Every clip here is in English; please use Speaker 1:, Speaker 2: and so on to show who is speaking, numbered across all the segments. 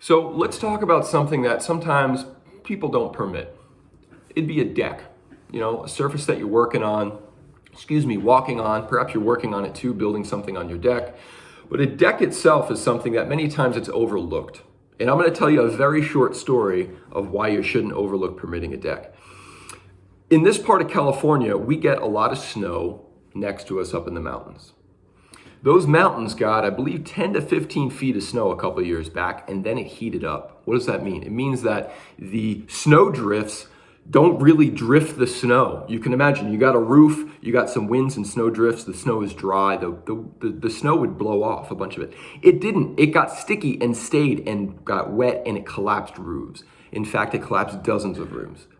Speaker 1: So let's talk about something that sometimes people don't permit. It'd be a deck, a surface that you're working on, walking on. Perhaps you're working on it too, building something on your deck. But a deck itself is something that many times it's overlooked. And I'm going to tell you a very short story of why you shouldn't overlook permitting a deck. In this part of California, we get a lot of snow next to us up in the mountains. Those mountains got, I believe, 10 to 15 feet of snow a couple of years back, and then it heated up. What does that mean? It means that the snow drifts don't really drift the snow. You can imagine, you got a roof, you got some winds and snow drifts, the snow is dry, the snow would blow off, a bunch of it. It didn't. It got sticky and stayed and got wet, and it collapsed roofs. In fact, it collapsed dozens of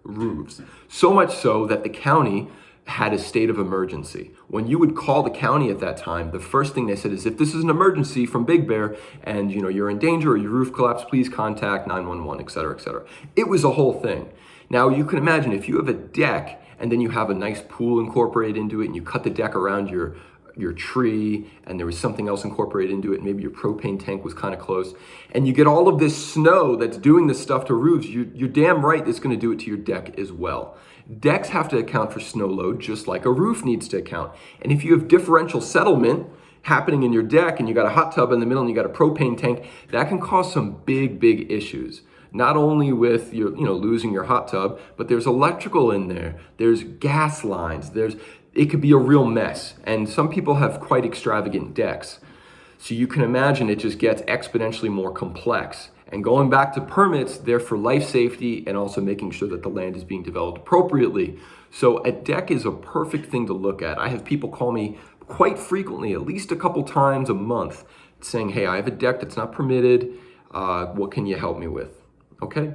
Speaker 1: roofs. So much so that the county had a state of emergency. When you would call the county at that time, the first thing they said is, if this is an emergency from Big Bear and you're in danger or your roof collapsed, please contact 911, et cetera, et cetera. It was a whole thing. Now you can imagine if you have a deck and then you have a nice pool incorporated into it and you cut the deck around your tree and there was something else incorporated into it, and maybe your propane tank was kind of close, and you get all of this snow that's doing this stuff to roofs, you're damn right it's going to do it to your deck as well. Decks have to account for snow load just like a roof needs to account. And if you have differential settlement happening in your deck and you got a hot tub in the middle and you got a propane tank, that can cause some big issues. Not only with your, losing your hot tub, but there's electrical in there, there's gas lines, it could be a real mess. And some people have quite extravagant decks. So you can imagine it just gets exponentially more complex. And going back to permits, they're for life safety and also making sure that the land is being developed appropriately. So a deck is a perfect thing to look at. I have people call me quite frequently, at least a couple times a month, saying, hey, I have a deck that's not permitted. What can you help me with? Okay?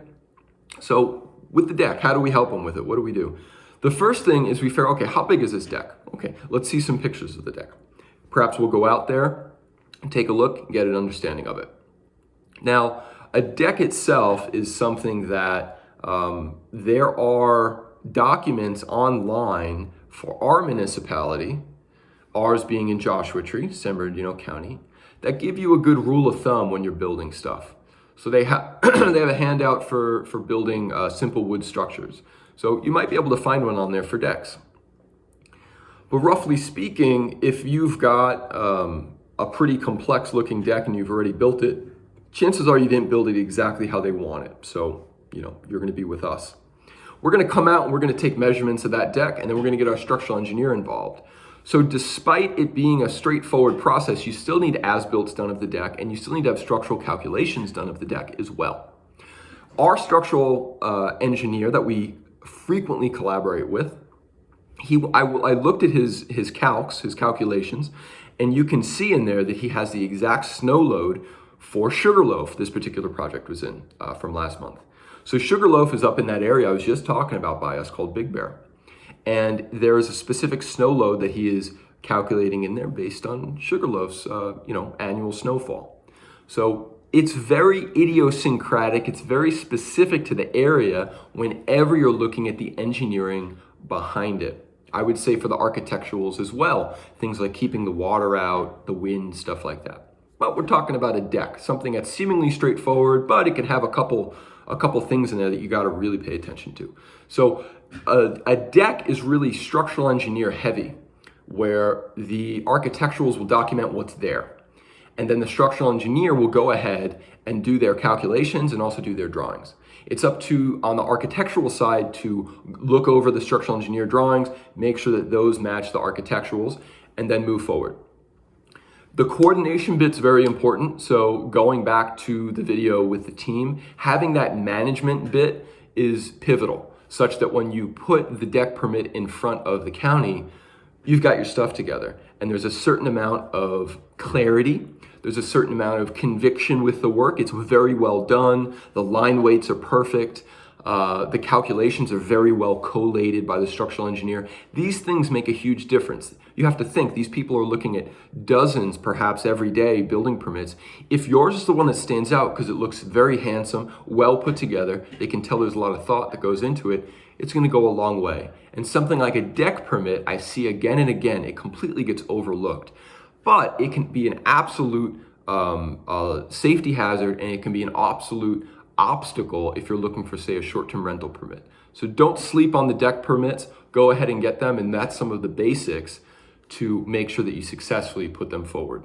Speaker 1: So with the deck, how do we help them with it? What do we do? The first thing is we figure, okay, how big is this deck? Okay, let's see some pictures of the deck. Perhaps we'll go out there and take a look and get an understanding of it. Now, a deck itself is something that there are documents online for our municipality, ours being in Joshua Tree, San Bernardino County, that give you a good rule of thumb when you're building stuff. So they have they have a handout for building simple wood structures. So you might be able to find one on there for decks. But roughly speaking, if you've got a pretty complex looking deck and you've already built it, chances are you didn't build it exactly how they want it. So, you're going to be with us. We're going to come out and we're going to take measurements of that deck, and then we're going to get our structural engineer involved. So despite it being a straightforward process, you still need as-builts done of the deck, and you still need to have structural calculations done of the deck as well. Our structural engineer that we frequently collaborate with, I looked at his calcs, his calculations, and you can see in there that he has the exact snow load for Sugarloaf this particular project was in from last month. So Sugarloaf is up in that area I was just talking about by us called Big Bear. And there is a specific snow load that he is calculating in there based on Sugarloaf's annual snowfall. So it's very idiosyncratic, it's very specific to the area whenever you're looking at the engineering behind it. I would say for the architecturals as well, things like keeping the water out, the wind, stuff like that. But we're talking about a deck, something that's seemingly straightforward, but it can have a couple things in there that you got to really pay attention to. So a deck is really structural engineer heavy, where the architecturals will document what's there. And then the structural engineer will go ahead and do their calculations and also do their drawings. It's up to, on the architectural side, to look over the structural engineer drawings, make sure that those match the architecturals, and then move forward. The coordination bit's very important. So going back to the video with the team, having that management bit is pivotal, such that when you put the deck permit in front of the county, you've got your stuff together. And there's a certain amount of clarity. There's a certain amount of conviction with the work. It's very well done. The line weights are perfect. The calculations are very well collated by the structural engineer. These things make a huge difference. You have to think, these people are looking at dozens, perhaps every day, building permits. If yours is the one that stands out because it looks very handsome, well put together, they can tell there's a lot of thought that goes into it, it's going to go a long way. And something like a deck permit, I see again and again, it completely gets overlooked. But it can be an absolute a safety hazard, and it can be an absolute obstacle if you're looking for, say, a short-term rental permit. So don't sleep on the deck permits. Go ahead and get them, and that's some of the basics to make sure that you successfully put them forward.